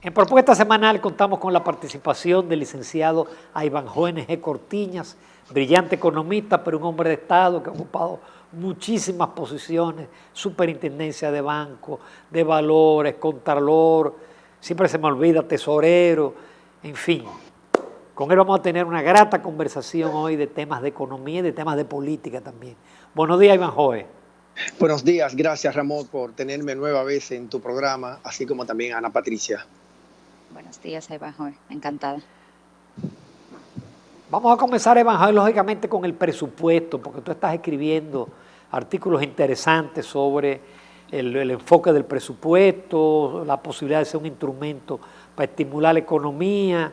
En Propuesta Semanal contamos con la participación del licenciado Ivanhoe G. Cortiñas, brillante economista, pero un hombre de Estado que ha ocupado muchísimas posiciones, superintendencia de banco, de valores, contralor, siempre se me olvida, tesorero, en fin. Con él vamos a tener una grata conversación hoy de temas de economía y de temas de política también. Buenos días, Ivanhoe. Buenos días, gracias Ramón por tenerme nueva vez en tu programa, así como también a Ana Patricia. Buenos días, Ivanhoe, encantada. Vamos a comenzar, Ivanhoe, lógicamente con el presupuesto, porque tú estás escribiendo artículos interesantes sobre el enfoque del presupuesto, la posibilidad de ser un instrumento para estimular la economía,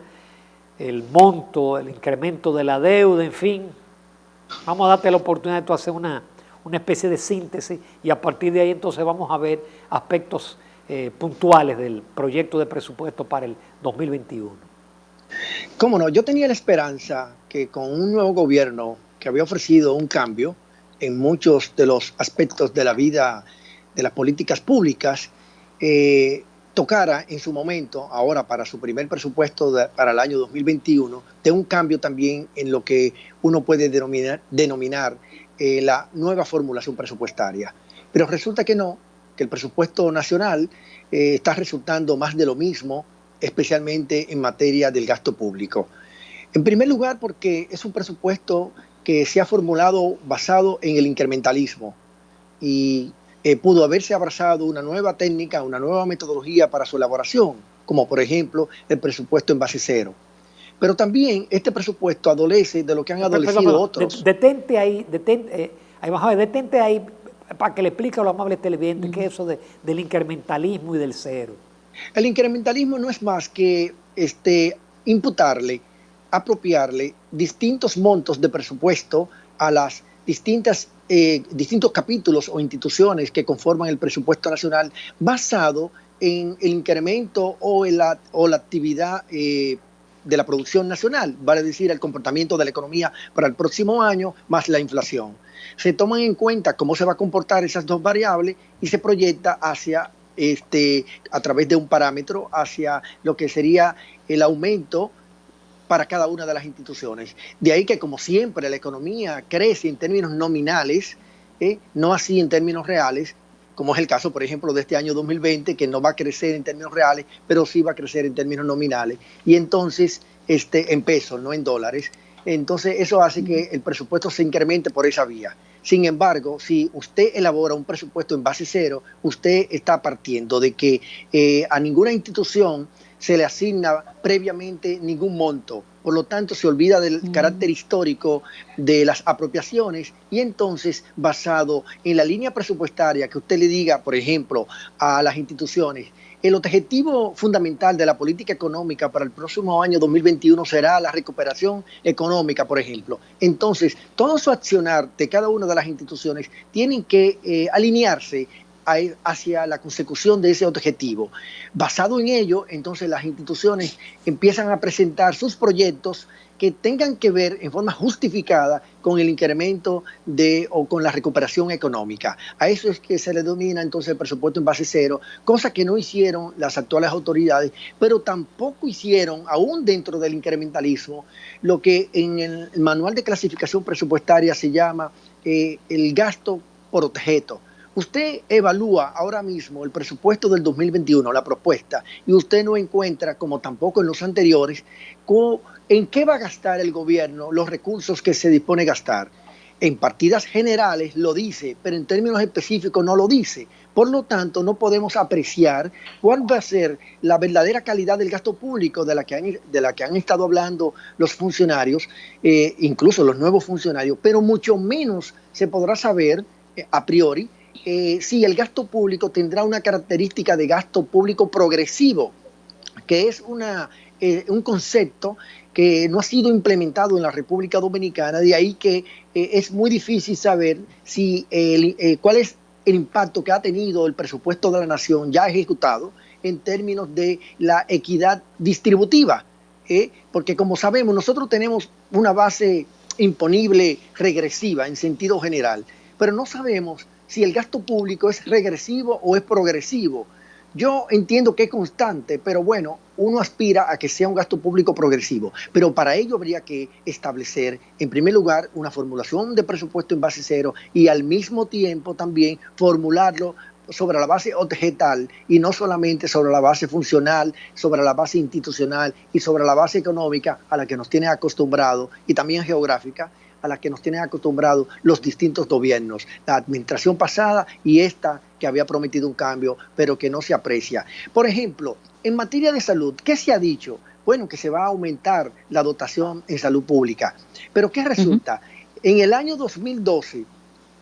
el monto, el incremento de la deuda, en fin. Vamos a darte la oportunidad de tú hacer una especie de síntesis y a partir de ahí entonces vamos a ver aspectos puntuales del proyecto de presupuesto para el 2021. Cómo no, yo tenía la esperanza que con un nuevo gobierno que había ofrecido un cambio en muchos de los aspectos de la vida de las políticas públicas, tocara en su momento, ahora para su primer presupuesto para el año 2021, de un cambio también en lo que uno puede denominar la nueva formulación presupuestaria. Pero resulta que no, que el presupuesto nacional está resultando más de lo mismo, especialmente en materia del gasto público. En primer lugar, porque es un presupuesto que se ha formulado basado en el incrementalismo y pudo haberse abrazado una nueva técnica, una nueva metodología para su elaboración, como por ejemplo el presupuesto en base cero. Pero también este presupuesto adolece de lo que han adolecido otros. Detente ahí para que le explique a los amables televidentes qué es eso del incrementalismo y del cero. El incrementalismo no es más que imputarle, apropiarle distintos montos de presupuesto a las distintos capítulos o instituciones que conforman el presupuesto nacional basado en el incremento o la actividad de la producción nacional, vale decir, el comportamiento de la economía para el próximo año más la inflación. Se toman en cuenta cómo se va a comportar esas dos variables y se proyecta hacia a través de un parámetro hacia lo que sería el aumento para cada una de las instituciones. De ahí que, como siempre, la economía crece en términos nominales, no así en términos reales, como es el caso, por ejemplo, de este año 2020, que no va a crecer en términos reales, pero sí va a crecer en términos nominales. Y entonces, en pesos, no en dólares. Entonces, eso hace que el presupuesto se incremente por esa vía. Sin embargo, si usted elabora un presupuesto en base cero, usted está partiendo de que a ninguna institución se le asigna previamente ningún monto. Por lo tanto, se olvida del carácter histórico de las apropiaciones y entonces, basado en la línea presupuestaria que usted le diga, por ejemplo, a las instituciones, el objetivo fundamental de la política económica para el próximo año 2021 será la recuperación económica, por ejemplo. Entonces, todo su accionar de cada una de las instituciones tienen que alinearse hacia la consecución de ese objetivo. Basado en ello, entonces las instituciones empiezan a presentar sus proyectos que tengan que ver en forma justificada con el incremento o con la recuperación económica. A eso es que se le denomina entonces el presupuesto en base cero, cosa que no hicieron las actuales autoridades, pero tampoco hicieron, aún dentro del incrementalismo, lo que en el manual de clasificación presupuestaria se llama el gasto por objeto. Usted evalúa ahora mismo el presupuesto del 2021, la propuesta, y usted no encuentra, como tampoco en los anteriores, en qué va a gastar el gobierno los recursos que se dispone a gastar. En partidas generales lo dice, pero en términos específicos no lo dice. Por lo tanto, no podemos apreciar cuál va a ser la verdadera calidad del gasto público de la que han estado hablando los funcionarios, incluso los nuevos funcionarios, pero mucho menos se podrá saber a priori si el gasto público tendrá una característica de gasto público progresivo, que es un concepto que no ha sido implementado en la República Dominicana, de ahí que es muy difícil saber cuál es el impacto que ha tenido el presupuesto de la nación ya ejecutado en términos de la equidad distributiva, porque como sabemos nosotros tenemos una base imponible regresiva en sentido general, pero no sabemos si el gasto público es regresivo o es progresivo. Yo entiendo que es constante, pero bueno, uno aspira a que sea un gasto público progresivo, pero para ello habría que establecer, en primer lugar, una formulación de presupuesto en base cero y al mismo tiempo también formularlo sobre la base objetal y no solamente sobre la base funcional, sobre la base institucional y sobre la base económica a la que nos tiene acostumbrado y también geográfica a la que nos tienen acostumbrados los distintos gobiernos, la administración pasada y esta que había prometido un cambio, pero que no se aprecia. Por ejemplo, en materia de salud, ¿qué se ha dicho? Bueno, que se va a aumentar la dotación en salud pública. Pero ¿qué Ujú. resulta? En el año 2012,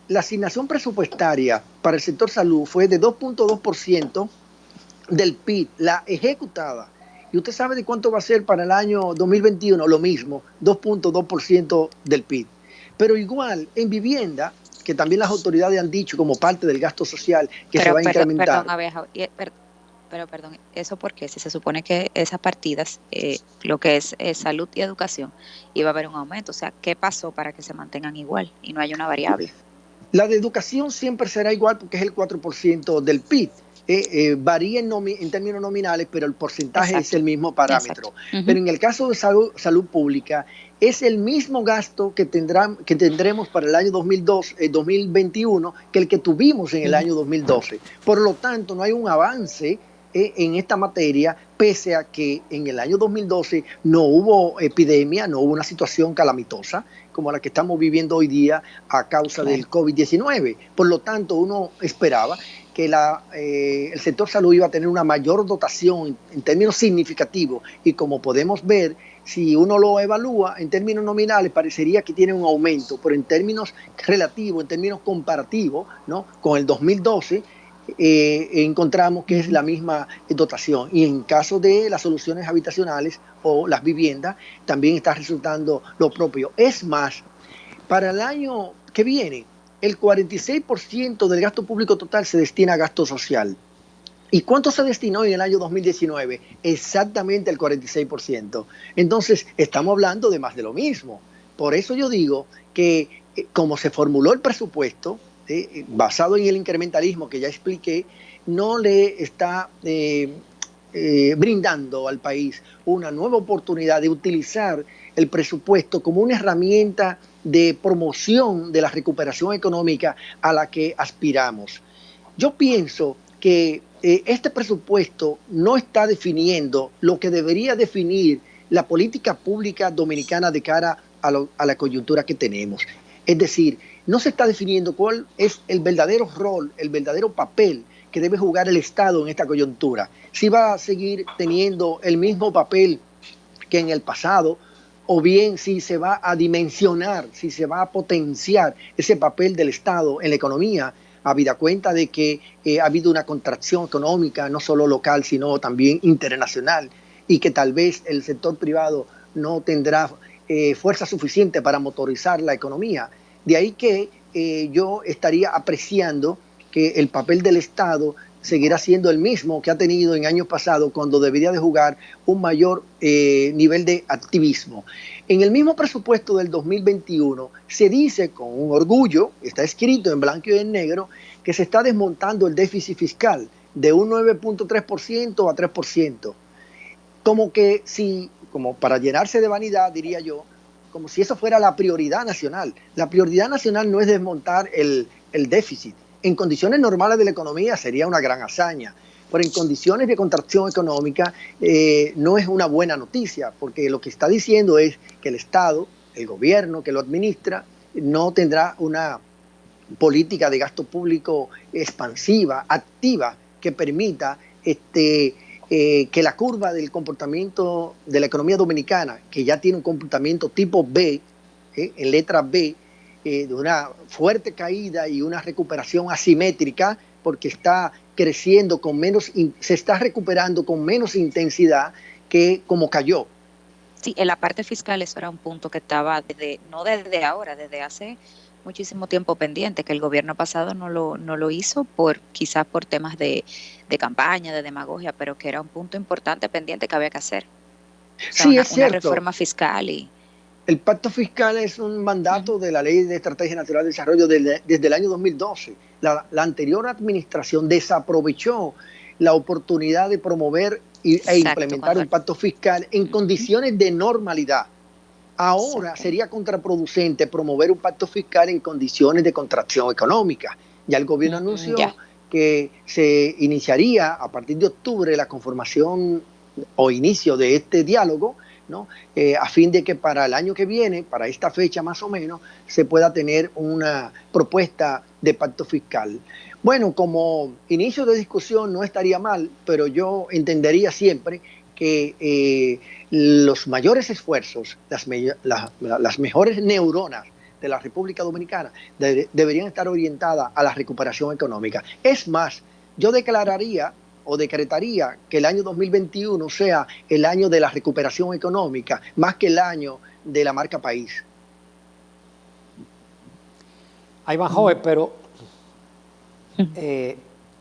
la asignación presupuestaria para el sector salud fue de 2.2% del PIB, la ejecutada. ¿Y usted sabe de cuánto va a ser para el año 2021? Lo mismo, 2.2% del PIB. Pero igual, en vivienda, que también las autoridades han dicho como parte del gasto social que se Pero va a incrementar. perdón, Abeja, pero perdón, ¿eso por qué? Si se supone que esas partidas, lo que es salud y educación, iba a haber un aumento. O sea, ¿qué pasó para que se mantengan igual y no haya una variable? La de educación siempre será igual porque es el 4% del PIB. Varía en términos nominales, pero el porcentaje es Exacto, el mismo exacto. parámetro. Ujú. Pero en el caso de salud pública, es el mismo gasto que tendremos para el año 2021 que el que tuvimos en el Ujú. año 2012. Por lo tanto, no hay un avance en esta materia, pese a que en el año 2012 no hubo epidemia, no hubo una situación calamitosa como la que estamos viviendo hoy día a causa Claro. del COVID-19. Por lo tanto, uno esperaba que el sector salud iba a tener una mayor dotación en términos significativos y como podemos ver, si uno lo evalúa en términos nominales, parecería que tiene un aumento, pero en términos relativos, en términos comparativos, ¿no? Con el 2012, encontramos que es Ujú. la misma dotación. Y en caso de las soluciones habitacionales o las viviendas, también está resultando lo propio. Es más, para el año que viene, el 46% del gasto público total se destina a gasto social. ¿Y cuánto se destinó en el año 2019? Exactamente el 46%. Entonces, estamos hablando de más de lo mismo. Por eso yo digo que como se formuló el presupuesto, basado en el incrementalismo que ya expliqué, no le está brindando al país una nueva oportunidad de utilizar el presupuesto como una herramienta de promoción de la recuperación económica a la que aspiramos. Yo pienso que este presupuesto no está definiendo lo que debería definir la política pública dominicana de cara a la coyuntura que tenemos. Es decir, no se está definiendo cuál es el verdadero rol, el verdadero papel que debe jugar el Estado en esta coyuntura. Si va a seguir teniendo el mismo papel que en el pasado, o bien si se va a dimensionar, si se va a potenciar ese papel del Estado en la economía, habida cuenta de que ha habido una contracción económica, no solo local, sino también internacional, y que tal vez el sector privado no tendrá fuerza suficiente para motorizar la economía. De ahí que yo estaría apreciando que el papel del Estado seguirá siendo el mismo que ha tenido en años pasados cuando debería de jugar un mayor nivel de activismo. En el mismo presupuesto del 2021 se dice con un orgullo, está escrito en blanco y en negro, que se está desmontando el déficit fiscal de un 9.3% a 3%. Como que si, como para llenarse de vanidad, diría yo, como si eso fuera la prioridad nacional. La prioridad nacional no es desmontar el déficit. En condiciones normales de la economía sería una gran hazaña, pero en condiciones de contracción económica no es una buena noticia, porque lo que está diciendo es que el Estado, el gobierno que lo administra, no tendrá una política de gasto público expansiva, activa, que permita que la curva del comportamiento de la economía dominicana, que ya tiene un comportamiento tipo B, en letra B, de una fuerte caída y una recuperación asimétrica, porque está creciendo con menos, se está recuperando con menos intensidad que como cayó. Sí, en la parte fiscal eso era un punto que estaba no desde ahora, desde hace muchísimo tiempo pendiente, que el gobierno pasado no lo hizo quizás por temas de campaña, de demagogia, pero que era un punto importante pendiente que había que hacer. O sea, Sí, es una cierto. reforma fiscal y El pacto fiscal es un ujú. mandato de la Ley de Estrategia Nacional de Desarrollo desde el año 2012. La anterior administración desaprovechó la oportunidad de promover e implementar un pacto fiscal en condiciones de normalidad. Ahora sería contraproducente promover un pacto fiscal en condiciones de contracción económica. Ya el gobierno anunció que se iniciaría a partir de octubre la conformación o inicio de este diálogo, ¿no? A fin de que para el año que viene, para esta fecha más o menos, se pueda tener una propuesta de pacto fiscal. Bueno, como inicio de discusión no estaría mal, pero yo entendería siempre que los mayores esfuerzos, las mejores neuronas de la República Dominicana deberían estar orientadas a la recuperación económica. Es más, yo declararía o decretaría que el año 2021 sea el año de la recuperación económica, más que el año de la marca país. Ahí va, joven, pero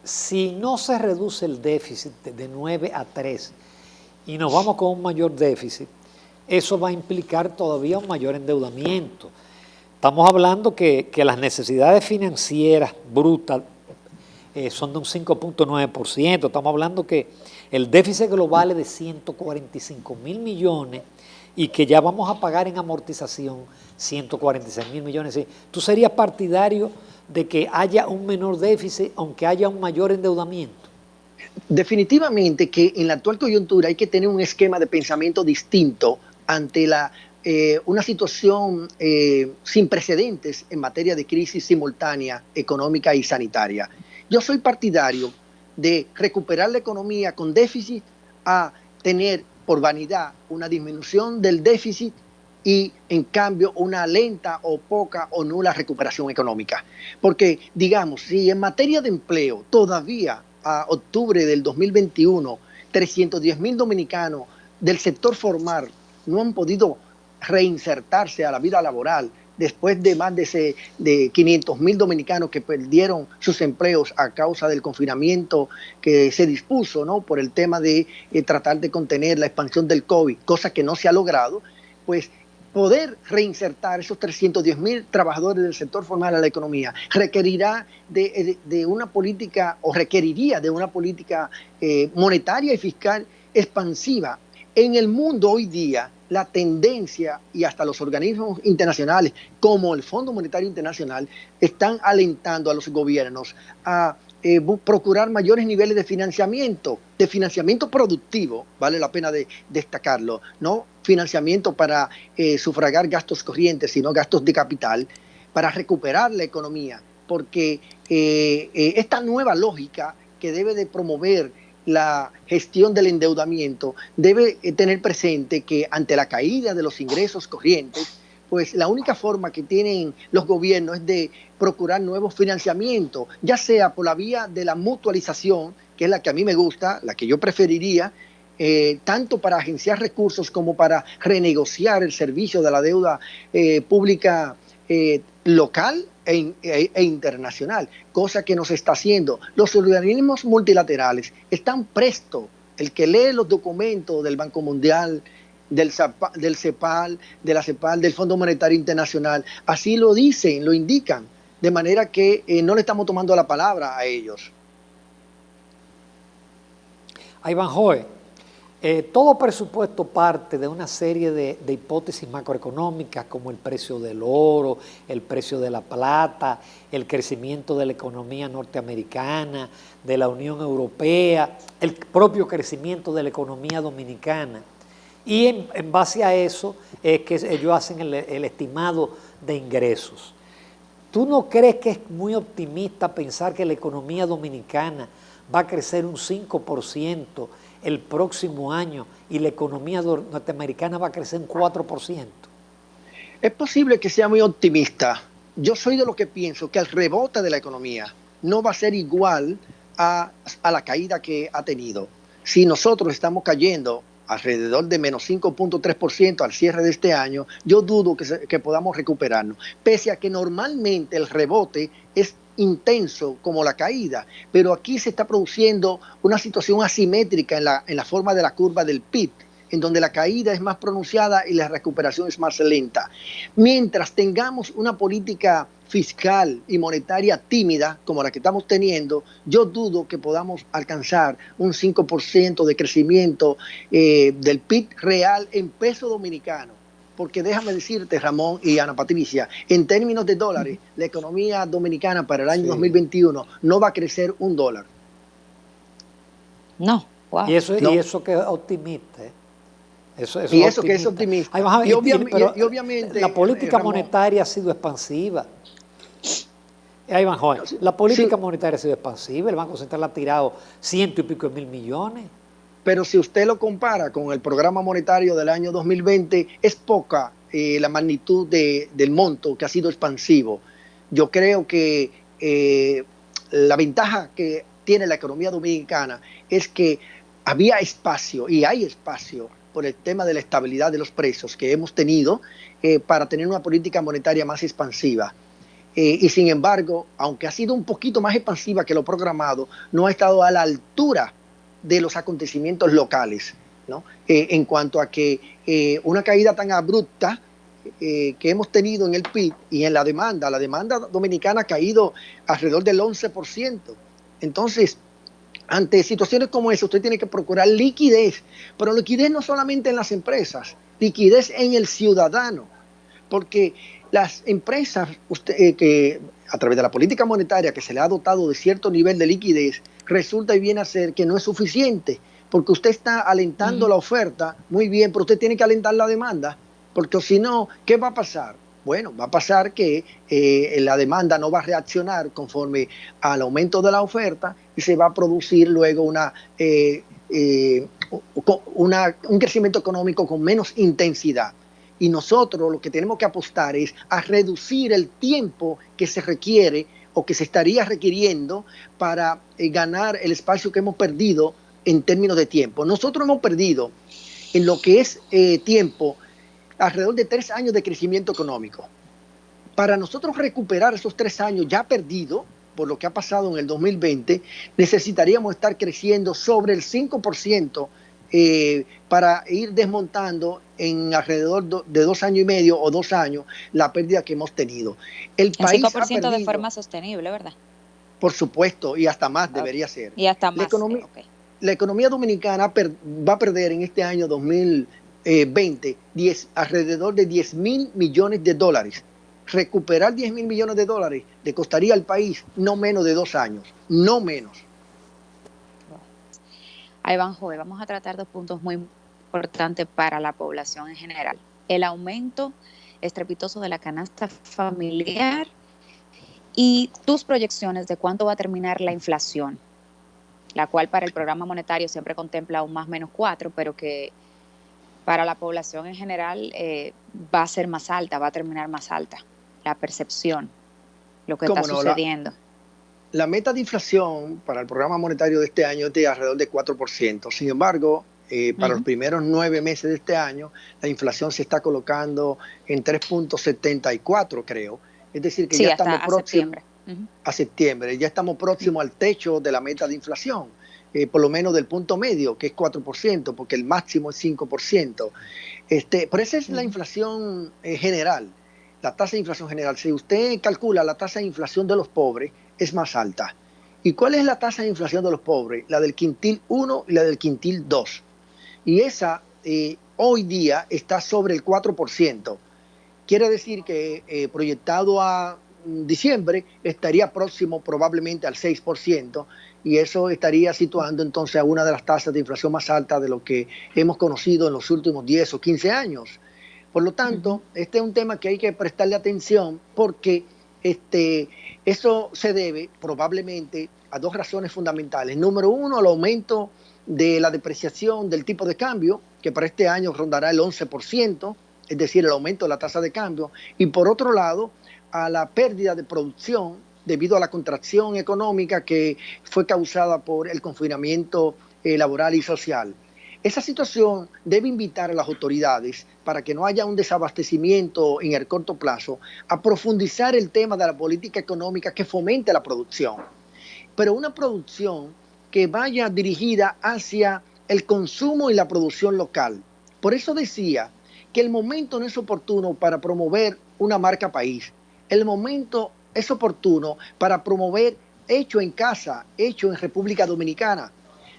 si no se reduce el déficit de 9 a 3 y nos vamos con un mayor déficit, eso va a implicar todavía un mayor endeudamiento. Estamos hablando que las necesidades financieras brutas son de un 5.9%. Estamos hablando que el déficit global es de 145.000 millones y que ya vamos a pagar en amortización 146.000 millones. ¿Tú serías partidario de que haya un menor déficit aunque haya un mayor endeudamiento? Definitivamente que en la actual coyuntura hay que tener un esquema de pensamiento distinto ante una situación sin precedentes en materia de crisis simultánea económica y sanitaria. Yo soy partidario de recuperar la economía con déficit a tener por vanidad una disminución del déficit y en cambio una lenta o poca o nula recuperación económica. Porque digamos, si en materia de empleo todavía a octubre del 2021 310.000 dominicanos del sector formal no han podido reinsertarse a la vida laboral después de más de 500.000 dominicanos que perdieron sus empleos a causa del confinamiento que se dispuso, ¿no?, por el tema de tratar de contener la expansión del COVID, cosa que no se ha logrado, pues poder reinsertar esos 310.000 trabajadores del sector formal a la economía requerirá de una política o requeriría de una política monetaria y fiscal expansiva. En el mundo hoy día, la tendencia y hasta los organismos internacionales, como el Fondo Monetario Internacional, están alentando a los gobiernos a procurar mayores niveles de financiamiento productivo, vale la pena destacarlo, no financiamiento para sufragar gastos corrientes, sino gastos de capital, para recuperar la economía, porque esta nueva lógica que debe de promover la gestión del endeudamiento debe tener presente que ante la caída de los ingresos corrientes, pues la única forma que tienen los gobiernos es de procurar nuevos financiamientos, ya sea por la vía de la mutualización, que es la que a mí me gusta, la que yo preferiría, tanto para agenciar recursos como para renegociar el servicio de la deuda pública local e internacional, cosa que no se está haciendo. Los organismos multilaterales están prestos. El que lee los documentos del Banco Mundial, del CEPAL, de la CEPAL, del Fondo Monetario Internacional, así lo dicen, lo indican, de manera que no le estamos tomando la palabra a ellos. Ivanhoe, todo presupuesto parte de una serie de hipótesis macroeconómicas como el precio del oro, el precio de la plata, el crecimiento de la economía norteamericana, de la Unión Europea, el propio crecimiento de la economía dominicana. Y en base a eso es que ellos hacen el estimado de ingresos. ¿Tú no crees que es muy optimista pensar que la economía dominicana va a crecer un 5% el próximo año y la economía norteamericana va a crecer un 4%? Es posible que sea muy optimista. Yo soy de lo que pienso que el rebote de la economía no va a ser igual a la caída que ha tenido. Si nosotros estamos cayendo alrededor de menos 5.3% al cierre de este año, yo dudo que podamos recuperarnos, pese a que normalmente el rebote es intenso como la caída, pero aquí se está produciendo una situación asimétrica en la forma de la curva del PIB, en donde la caída es más pronunciada y la recuperación es más lenta. Mientras tengamos una política fiscal y monetaria tímida como la que estamos teniendo, yo dudo que podamos alcanzar un 5% de crecimiento del PIB real en peso dominicano. Porque déjame decirte, Ramón y Ana Patricia, en términos de dólares, la economía dominicana para el año 2021 no va a crecer $1. No, wow. Y eso que es optimista, ¿eh? Eso que es optimista. Y obviamente la política monetaria ha sido expansiva. Ahí van, joven. La política monetaria ha sido expansiva. El Banco Central ha tirado 100 y pico de mil millones. Pero si usted lo compara con el programa monetario del año 2020, es poca la magnitud del monto que ha sido expansivo. Yo creo que la ventaja que tiene la economía dominicana es que había espacio y hay espacio por el tema de la estabilidad de los precios que hemos tenido para tener una política monetaria más expansiva. Y sin embargo, aunque ha sido un poquito más expansiva que lo programado, no ha estado a la altura de los acontecimientos locales, ¿no? En cuanto a que una caída tan abrupta que hemos tenido en el PIB y en la demanda dominicana ha caído alrededor del 11%. Entonces, ante situaciones como esa, usted tiene que procurar liquidez, pero liquidez no solamente en las empresas, liquidez en el ciudadano, porque las empresas que a través de la política monetaria que se le ha dotado de cierto nivel de liquidez, resulta y viene a ser que no es suficiente, porque usted está alentando la oferta, muy bien, pero usted tiene que alentar la demanda, porque si no, ¿qué va a pasar? Bueno, va a pasar que la demanda no va a reaccionar conforme al aumento de la oferta y se va a producir luego un crecimiento económico con menos intensidad. Y nosotros lo que tenemos que apostar es a reducir el tiempo que se requiere o que se estaría requiriendo para ganar el espacio que hemos perdido en términos de tiempo. Nosotros hemos perdido en lo que es tiempo alrededor de 3 años de crecimiento económico. Para nosotros recuperar esos 3 años ya perdidos por lo que ha pasado en el 2020, necesitaríamos estar creciendo sobre el 5% para ir desmontando en alrededor de 2 años y medio o 2 años la pérdida que hemos tenido. El país 5% de forma sostenible, ¿verdad? Por supuesto, y hasta más debería ser. Y hasta más. La economía dominicana va a perder en este año 2020 alrededor de 10 mil millones de dólares. Recuperar 10 mil millones de dólares le costaría al país no menos de 2 años, no menos. Ahí van, Joel, vamos a tratar 2 puntos muy importantes para la población en general. El aumento estrepitoso de la canasta familiar y tus proyecciones de cuánto va a terminar la inflación, la cual para el programa monetario siempre contempla un más menos 4, pero que para la población en general va a ser más alta, va a terminar más alta, la percepción, lo que está sucediendo. La meta de inflación para el programa monetario de este año es de alrededor de 4%. Sin embargo, para los primeros 9 meses de este año, la inflación se está colocando en 3.74, creo. Es decir, que ya estamos próximos a septiembre. Ya estamos próximos al techo de la meta de inflación, por lo menos del punto medio, que es 4%, porque el máximo es 5%. Pero esa es la inflación general, la tasa de inflación general. Si usted calcula la tasa de inflación de los pobres, es más alta. ¿Y cuál es la tasa de inflación de los pobres? La del quintil 1 y la del quintil 2. Y esa hoy día está sobre el 4%. Quiere decir que proyectado a diciembre estaría próximo probablemente al 6%, y eso estaría situando entonces a una de las tasas de inflación más altas de lo que hemos conocido en los últimos 10 o 15 años. Por lo tanto, este es un tema que hay que prestarle atención porque eso se debe probablemente a 2 razones fundamentales. Número 1, al aumento de la depreciación del tipo de cambio, que para este año rondará el 11%, es decir, el aumento de la tasa de cambio. Y por otro lado, a la pérdida de producción debido a la contracción económica que fue causada por el confinamiento laboral y social. Esa situación debe invitar a las autoridades, para que no haya un desabastecimiento en el corto plazo, a profundizar el tema de la política económica que fomente la producción, pero una producción que vaya dirigida hacia el consumo y la producción local. Por eso decía que el momento no es oportuno para promover una marca país. El momento es oportuno para promover hecho en casa, hecho en República Dominicana,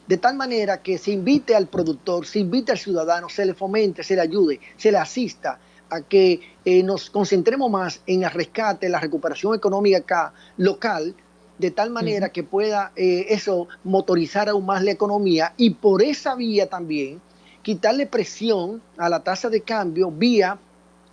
de tal manera que se invite al productor, se invite al ciudadano, se le fomente, se le ayude, se le asista a que nos concentremos más en el rescate, la recuperación económica acá, local, de tal manera que pueda eso motorizar aún más la economía y por esa vía también quitarle presión a la tasa de cambio vía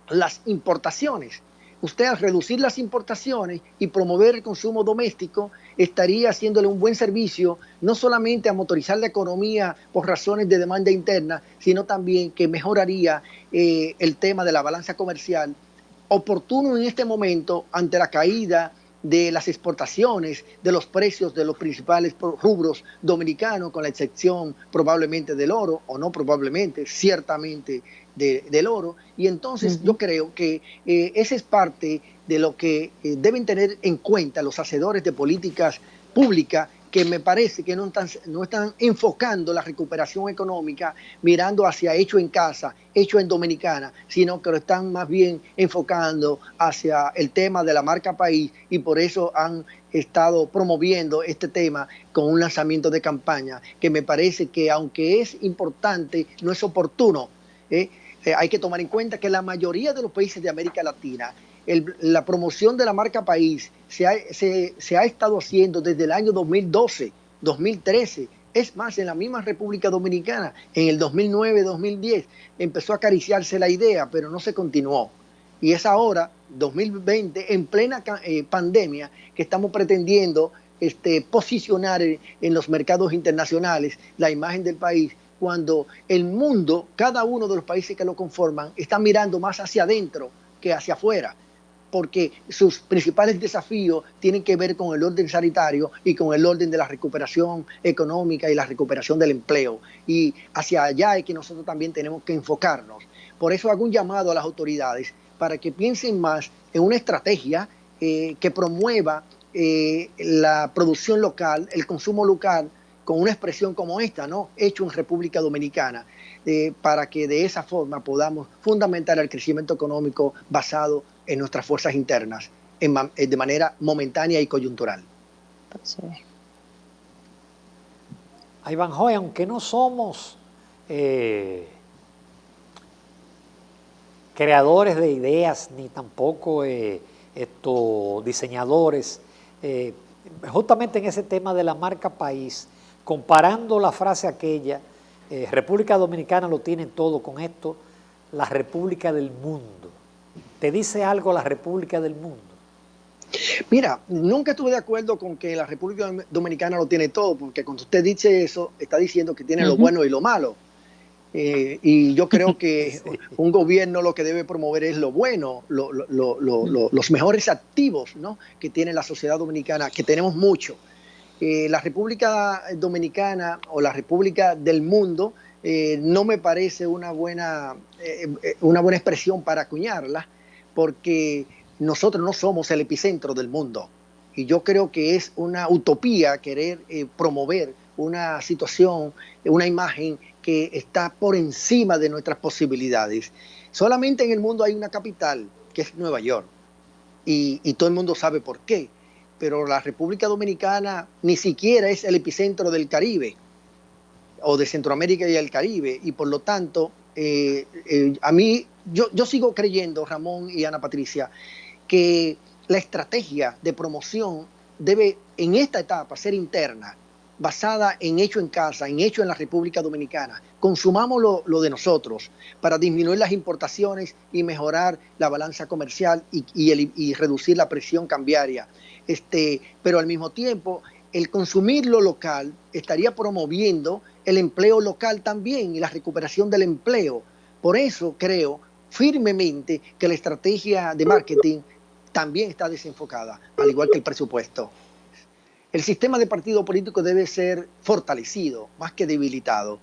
las importaciones. Usted al reducir las importaciones y promover el consumo doméstico estaría haciéndole un buen servicio no solamente a motorizar la economía por razones de demanda interna, sino también que mejoraría el tema de la balanza comercial, oportuno en este momento ante la caída de las exportaciones, de los precios de los principales rubros dominicanos, con la excepción probablemente del oro, o no probablemente, ciertamente del oro. Y entonces yo creo que esa es parte de lo que deben tener en cuenta los hacedores de políticas públicas, que me parece que no están enfocando la recuperación económica mirando hacia hecho en casa, hecho en Dominicana, sino que lo están más bien enfocando hacia el tema de la marca país, y por eso han estado promoviendo este tema con un lanzamiento de campaña que me parece que, aunque es importante, no es oportuno. Hay que tomar en cuenta que la mayoría de los países de América Latina, la promoción de la marca país se ha estado haciendo desde el año 2012, 2013. Es más, en la misma República Dominicana, en el 2009, 2010, empezó a acariciarse la idea, pero no se continuó. Y es ahora, 2020, en plena pandemia, que estamos pretendiendo posicionar en los mercados internacionales la imagen del país, cuando el mundo, cada uno de los países que lo conforman, está mirando más hacia adentro que hacia afuera, porque sus principales desafíos tienen que ver con el orden sanitario y con el orden de la recuperación económica y la recuperación del empleo. Y hacia allá es que nosotros también tenemos que enfocarnos. Por eso hago un llamado a las autoridades para que piensen más en una estrategia que promueva la producción local, el consumo local, con una expresión como esta, ¿no? Hecho en República Dominicana, para que de esa forma podamos fundamentar el crecimiento económico basado en nuestras fuerzas internas, de manera momentánea y coyuntural. Sí. A Ivanhoe, aunque no somos creadores de ideas, ni tampoco diseñadores, justamente en ese tema de la marca país, comparando la frase aquella, República Dominicana lo tiene todo, con esto, la República del Mundo. ¿Te dice algo la República del Mundo? Mira, nunca estuve de acuerdo con que la República Dominicana lo tiene todo, porque cuando usted dice eso, está diciendo que tiene lo bueno y lo malo. Y yo creo que un gobierno lo que debe promover es lo bueno, los mejores activos, ¿no?, que tiene la sociedad dominicana, que tenemos mucho. La República Dominicana o la República del Mundo no me parece una buena expresión para acuñarla, porque nosotros no somos el epicentro del mundo. Y yo creo que es una utopía querer promover una situación, una imagen que está por encima de nuestras posibilidades. Solamente en el mundo hay una capital, que es Nueva York, y todo el mundo sabe por qué. Pero la República Dominicana ni siquiera es el epicentro del Caribe, o de Centroamérica y el Caribe, y por lo tanto, a mí, yo sigo creyendo, Ramón y Ana Patricia, que la estrategia de promoción debe en esta etapa ser interna, basada en hecho en casa, en hecho en la República Dominicana. Consumamos lo de nosotros para disminuir las importaciones y mejorar la balanza comercial y reducir la presión cambiaria. Pero al mismo tiempo, el consumir lo local estaría promoviendo el empleo local también y la recuperación del empleo. Por eso creo firmemente que la estrategia de marketing también está desenfocada, al igual que el presupuesto. El sistema de partido político debe ser fortalecido, más que debilitado.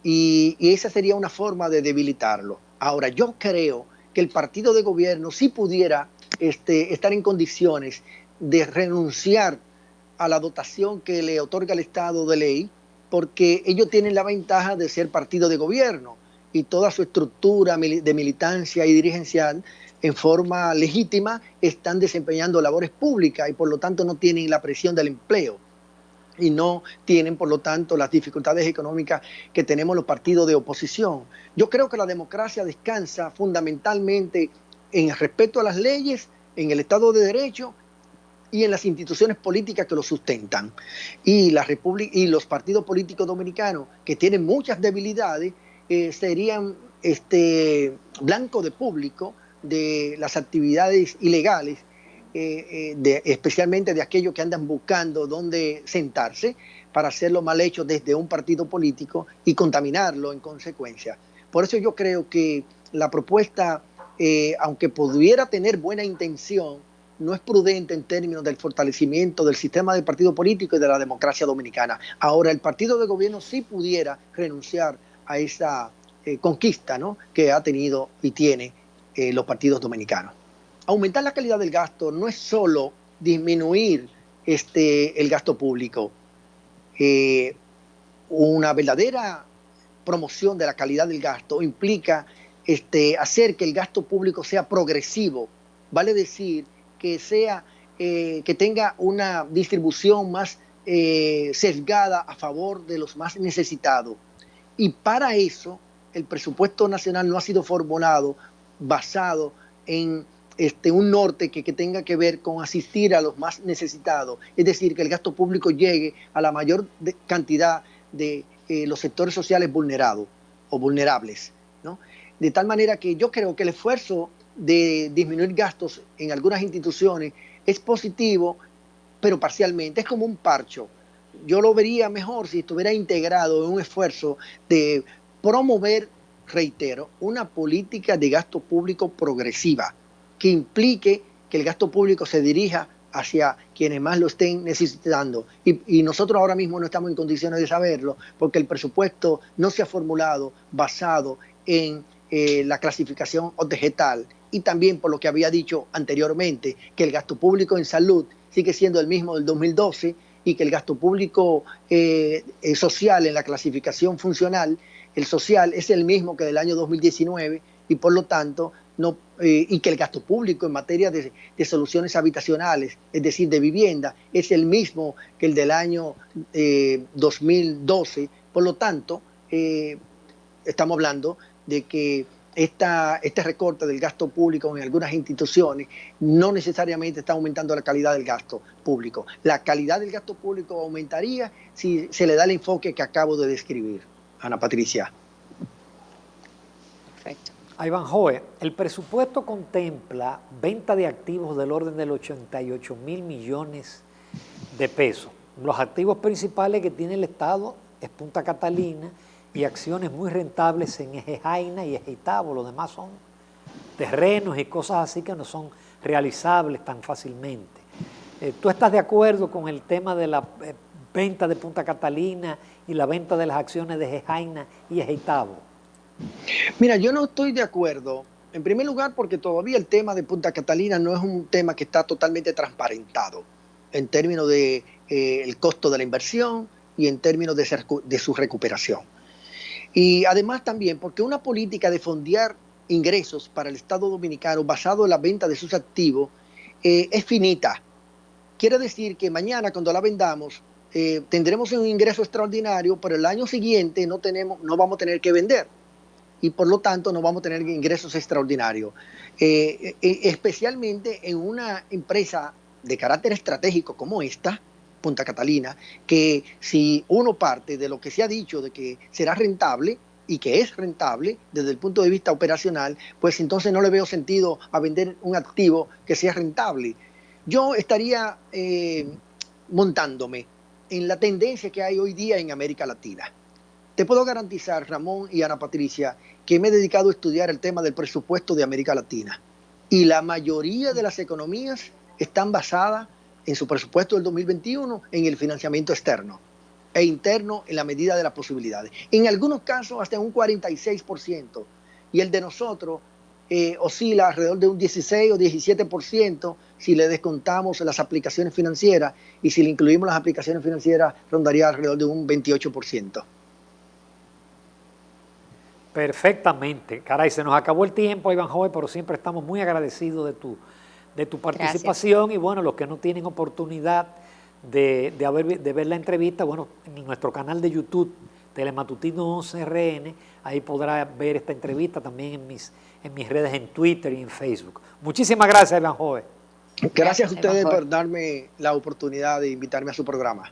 Y esa sería una forma de debilitarlo. Ahora, yo creo que el partido de gobierno sí pudiera estar en condiciones de renunciar a la dotación que le otorga el Estado de ley, porque ellos tienen la ventaja de ser partido de gobierno. y toda su estructura de militancia y dirigencial en forma legítima están desempeñando labores públicas y por lo tanto no tienen la presión del empleo y no tienen por lo tanto las dificultades económicas que tenemos los partidos de oposición. Yo creo que la democracia descansa fundamentalmente en el respeto a las leyes, en el Estado de Derecho y en las instituciones políticas que lo sustentan. Y los partidos políticos dominicanos, que tienen muchas debilidades, serían blanco de público de las actividades ilegales, especialmente de aquellos que andan buscando dónde sentarse para hacerlo mal hecho desde un partido político y contaminarlo en consecuencia. Por eso yo creo que la propuesta, aunque pudiera tener buena intención, no es prudente en términos del fortalecimiento del sistema de partido político y de la democracia dominicana. Ahora, el partido de gobierno sí pudiera renunciar a esa conquista, ¿no?, que ha tenido y tiene los partidos dominicanos. Aumentar la calidad del gasto no es solo disminuir el gasto público. Una verdadera promoción de la calidad del gasto implica hacer que el gasto público sea progresivo, vale decir que tenga una distribución más sesgada a favor de los más necesitados. Y para eso el presupuesto nacional no ha sido formulado basado en un norte que tenga que ver con asistir a los más necesitados, es decir, que el gasto público llegue a la mayor cantidad de los sectores sociales vulnerados o vulnerables, ¿no? De tal manera que yo creo que el esfuerzo de disminuir gastos en algunas instituciones es positivo, pero parcialmente, es como un parcho. Yo lo vería mejor si estuviera integrado en un esfuerzo de promover, reitero, una política de gasto público progresiva, que implique que el gasto público se dirija hacia quienes más lo estén necesitando. Y nosotros ahora mismo no estamos en condiciones de saberlo, porque el presupuesto no se ha formulado basado en la clasificación objetal, y también por lo que había dicho anteriormente, que el gasto público en salud sigue siendo el mismo del 2012 y que el gasto público social en la clasificación funcional, el social, es el mismo que del año 2019 y por lo tanto y que el gasto público en materia de soluciones habitacionales, es decir, de vivienda, es el mismo que el del año 2012. Por lo tanto, estamos hablando de que este recorte del gasto público en algunas instituciones no necesariamente está aumentando la calidad del gasto público. La calidad del gasto público aumentaría si se le da el enfoque que acabo de describir. Ana Patricia. Perfecto. Ivanhoe, el presupuesto contempla venta de activos del orden de los 88.000 millones de pesos. Los activos principales que tiene el Estado es Punta Catalina y acciones muy rentables en Eje Jaina y Eje Itabo. Los demás son terrenos y cosas así que no son realizables tan fácilmente. ¿Tú estás de acuerdo con el tema de la venta de Punta Catalina y la venta de las acciones de Eje Jaina y Eje Itabo? Mira, yo no estoy de acuerdo. En primer lugar, porque todavía el tema de Punta Catalina no es un tema que está totalmente transparentado en términos de el costo de la inversión y en términos de su recuperación. Y además también porque una política de fondear ingresos para el Estado Dominicano basado en la venta de sus activos es finita. Quiere decir que mañana cuando la vendamos tendremos un ingreso extraordinario, pero el año siguiente no vamos a tener que vender. Y por lo tanto no vamos a tener ingresos extraordinarios, especialmente en una empresa de carácter estratégico como esta, Punta Catalina, que si uno parte de lo que se ha dicho de que será rentable y que es rentable desde el punto de vista operacional, pues entonces no le veo sentido a vender un activo que sea rentable. Yo estaría montándome en la tendencia que hay hoy día en América Latina. Te puedo garantizar, Ramón y Ana Patricia, que me he dedicado a estudiar el tema del presupuesto de América Latina. Y la mayoría de las economías están basadas en su presupuesto del 2021 en el financiamiento externo e interno en la medida de las posibilidades. En algunos casos hasta un 46%. Y el de nosotros oscila alrededor de un 16 o 17% si le descontamos las aplicaciones financieras, y si le incluimos las aplicaciones financieras rondaría alrededor de un 28%. Perfectamente. Caray, se nos acabó el tiempo, Iván Joven, pero siempre estamos muy agradecidos de tu participación. Gracias. Y bueno, los que no tienen oportunidad de ver la entrevista, bueno, en nuestro canal de YouTube, Telematutino 11RN, ahí podrá ver esta entrevista también en mis redes en Twitter y en Facebook. Muchísimas gracias, Iván Joven. Gracias a ustedes por darme la oportunidad de invitarme a su programa.